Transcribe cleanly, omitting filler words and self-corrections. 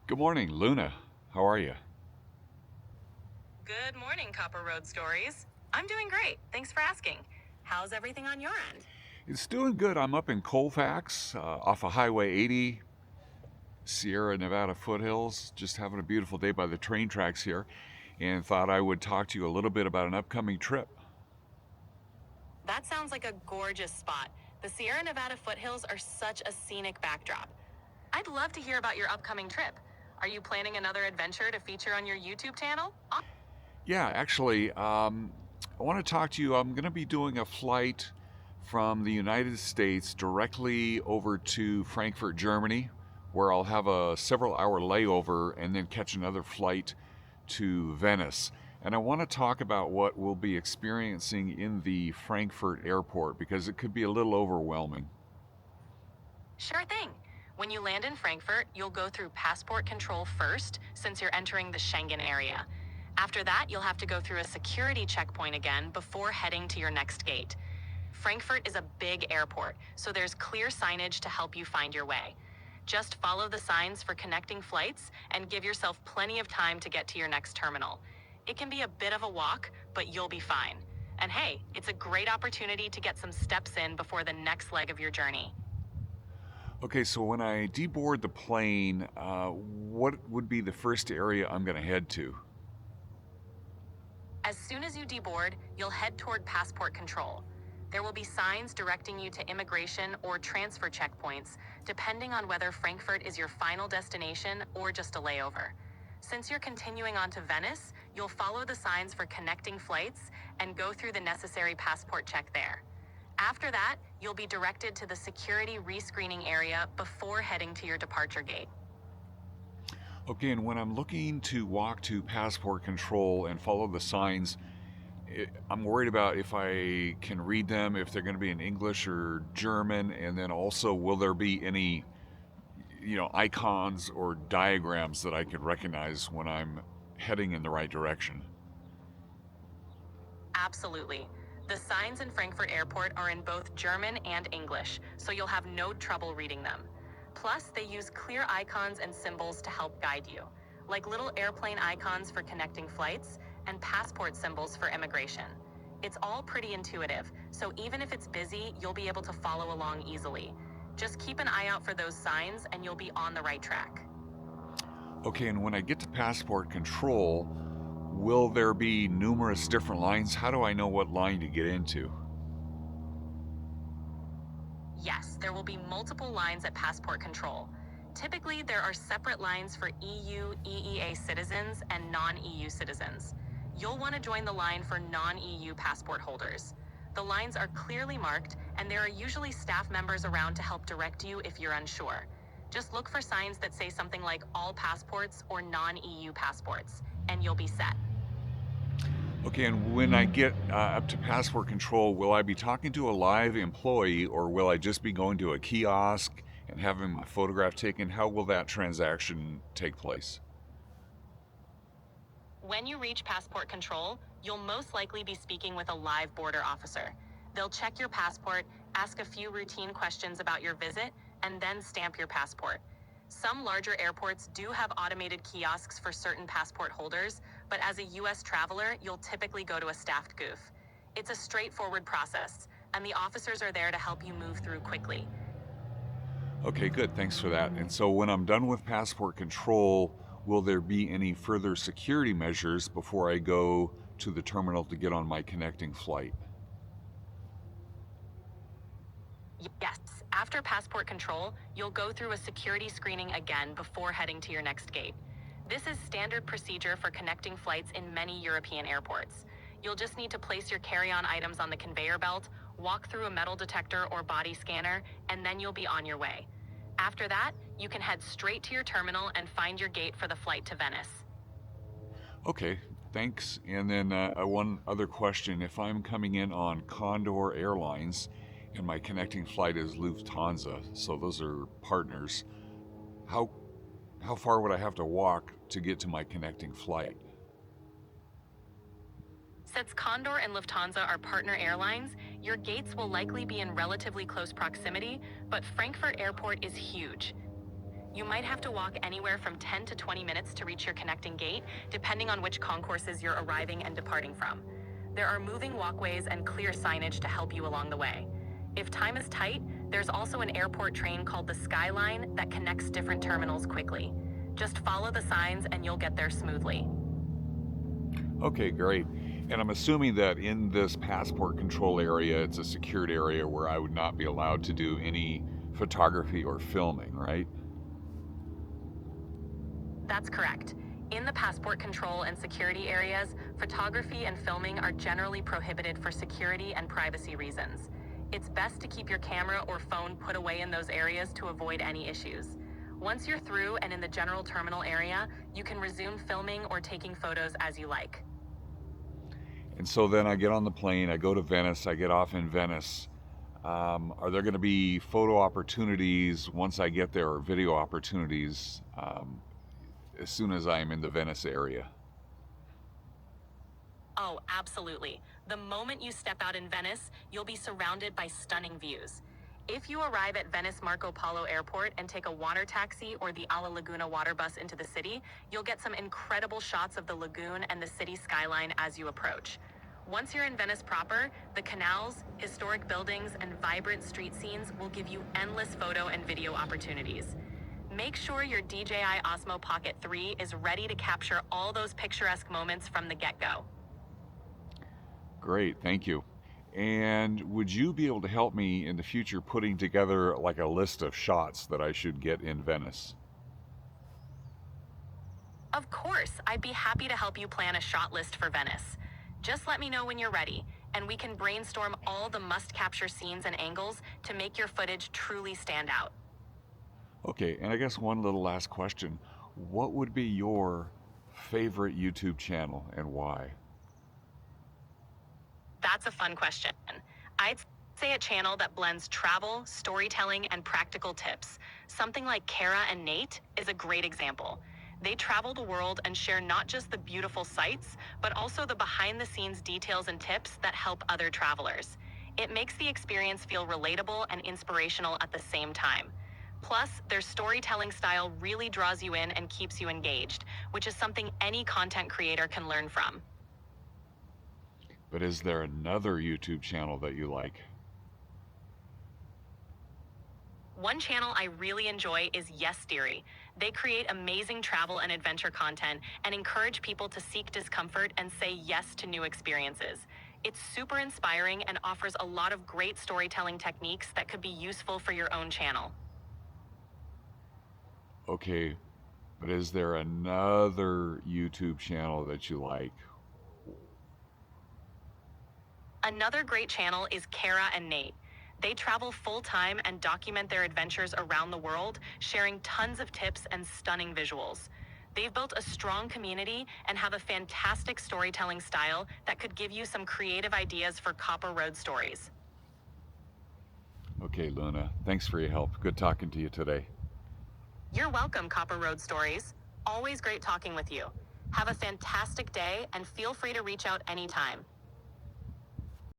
Good morning, Luna. How are you? Good morning, Copper Road Stories. I'm doing great. Thanks for asking. How's everything on your end? It's doing good. I'm up in Colfax, off of Highway 80, Sierra Nevada foothills, just having a beautiful day by the train tracks here, and thought I would talk to you a little bit about an upcoming trip. That sounds like a gorgeous spot. The Sierra Nevada foothills are such a scenic backdrop. I'd love to hear about your upcoming trip. Are you planning another adventure to feature on your YouTube channel? Yeah, actually, I want to talk to you. I'm going to be doing a flight from the United States directly over to Frankfurt, Germany, where I'll have a several-hour layover and then catch another flight to Venice. And I want to talk about what we'll be experiencing in the Frankfurt Airport because it could be a little overwhelming. Sure thing. When you land in Frankfurt, you'll go through passport control first, since you're entering the Schengen area. After that, you'll have to go through a security checkpoint again before heading to your next gate. Frankfurt is a big airport, so there's clear signage to help you find your way. Just follow the signs for connecting flights and give yourself plenty of time to get to your next terminal. It can be a bit of a walk, but you'll be fine. And hey, it's a great opportunity to get some steps in before the next leg of your journey. Okay, so when I deboard the plane, what would be the first area I'm going to head to? As soon as you deboard, you'll head toward passport control. There will be signs directing you to immigration or transfer checkpoints, depending on whether Frankfurt is your final destination or just a layover. Since you're continuing on to Venice, you'll follow the signs for connecting flights and go through the necessary passport check there. After that, you'll be directed to the security rescreening area before heading to your departure gate. Okay, and when I'm looking to walk to passport control and follow the signs, I'm worried about if I can read them, if they're going to be in English or German, and then also will there be any, icons or diagrams that I could recognize when I'm heading in the right direction. Absolutely. The signs in Frankfurt Airport are in both German and English, so you'll have no trouble reading them. Plus, they use clear icons and symbols to help guide you, like little airplane icons for connecting flights and passport symbols for immigration. It's all pretty intuitive, so even if it's busy, you'll be able to follow along easily. Just keep an eye out for those signs and you'll be on the right track. Okay, and when I get to passport control, will there be numerous different lines? How do I know what line to get into? Yes, there will be multiple lines at passport control. Typically, there are separate lines for EU, EEA citizens and non-EU citizens. You'll want to join the line for non-EU passport holders. The lines are clearly marked, and there are usually staff members around to help direct you if you're unsure. Just look for signs that say something like all passports or non-EU passports, and you'll be set. Okay, and when I get up to passport control, will I be talking to a live employee or will I just be going to a kiosk and having my photograph taken? How will that transaction take place? When you reach passport control, you'll most likely be speaking with a live border officer. They'll check your passport, ask a few routine questions about your visit, and then stamp your passport. Some larger airports do have automated kiosks for certain passport holders, but as a US traveler, you'll typically go to a staffed goof. It's a straightforward process, and the officers are there to help you move through quickly. Okay, good. Thanks for that. And so when I'm done with passport control, will there be any further security measures before I go to the terminal to get on my connecting flight? Yes, after passport control, you'll go through a security screening again before heading to your next gate. This is standard procedure for connecting flights in many European airports. You'll just need to place your carry-on items on the conveyor belt, walk through a metal detector or body scanner, and then you'll be on your way. After that, you can head straight to your terminal and find your gate for the flight to Venice. Okay, thanks. And then one other question. If I'm coming in on Condor Airlines and my connecting flight is Lufthansa, so those are partners, how, how far would I have to walk to get to my connecting flight? Since Condor and Lufthansa are partner airlines, your gates will likely be in relatively close proximity, but Frankfurt Airport is huge. You might have to walk anywhere from 10 to 20 minutes to reach your connecting gate, depending on which concourses you're arriving and departing from. There are moving walkways and clear signage to help you along the way. If time is tight, there's also an airport train called the Skyline that connects different terminals quickly. Just follow the signs and you'll get there smoothly. Okay, great. And I'm assuming that in this passport control area, it's a secured area where I would not be allowed to do any photography or filming, right? That's correct. In the passport control and security areas, photography and filming are generally prohibited for security and privacy reasons. It's best to keep your camera or phone put away in those areas to avoid any issues. Once you're through and in the general terminal area, you can resume filming or taking photos as you like. And so then I get on the plane, I go to Venice, I get off in Venice. Are there going to be photo opportunities once I get there, or video opportunities as soon as I am in the Venice area? Oh, absolutely. The moment you step out in Venice, you'll be surrounded by stunning views. If you arrive at Venice Marco Polo Airport and take a water taxi or the Alla Laguna water bus into the city, you'll get some incredible shots of the lagoon and the city skyline as you approach. Once you're in Venice proper, the canals, historic buildings, and vibrant street scenes will give you endless photo and video opportunities. Make sure your DJI Osmo Pocket 3 is ready to capture all those picturesque moments from the get-go. Great, thank you. And would you be able to help me in the future putting together like a list of shots that I should get in Venice? Of course, I'd be happy to help you plan a shot list for Venice. Just let me know when you're ready, and we can brainstorm all the must-capture scenes and angles to make your footage truly stand out. Okay, and I guess one little last question. What would be your favorite YouTube channel and why? That's a fun question. I'd say a channel that blends travel, storytelling, and practical tips. Something like Kara and Nate is a great example. They travel the world and share not just the beautiful sights, but also the behind-the-scenes details and tips that help other travelers. It makes the experience feel relatable and inspirational at the same time. Plus, their storytelling style really draws you in and keeps you engaged, which is something any content creator can learn from. But is there another YouTube channel that you like? One channel I really enjoy is Yes Theory. They create amazing travel and adventure content and encourage people to seek discomfort and say yes to new experiences. It's super inspiring and offers a lot of great storytelling techniques that could be useful for your own channel. Okay, but is there another YouTube channel that you like? Another great channel is Kara and Nate. They travel full-time and document their adventures around the world, sharing tons of tips and stunning visuals. They've built a strong community and have a fantastic storytelling style that could give you some creative ideas for Copper Road stories. Okay, Luna, thanks for your help. Good talking to you today. You're welcome, Copper Road Stories. Always great talking with you. Have a fantastic day and feel free to reach out anytime.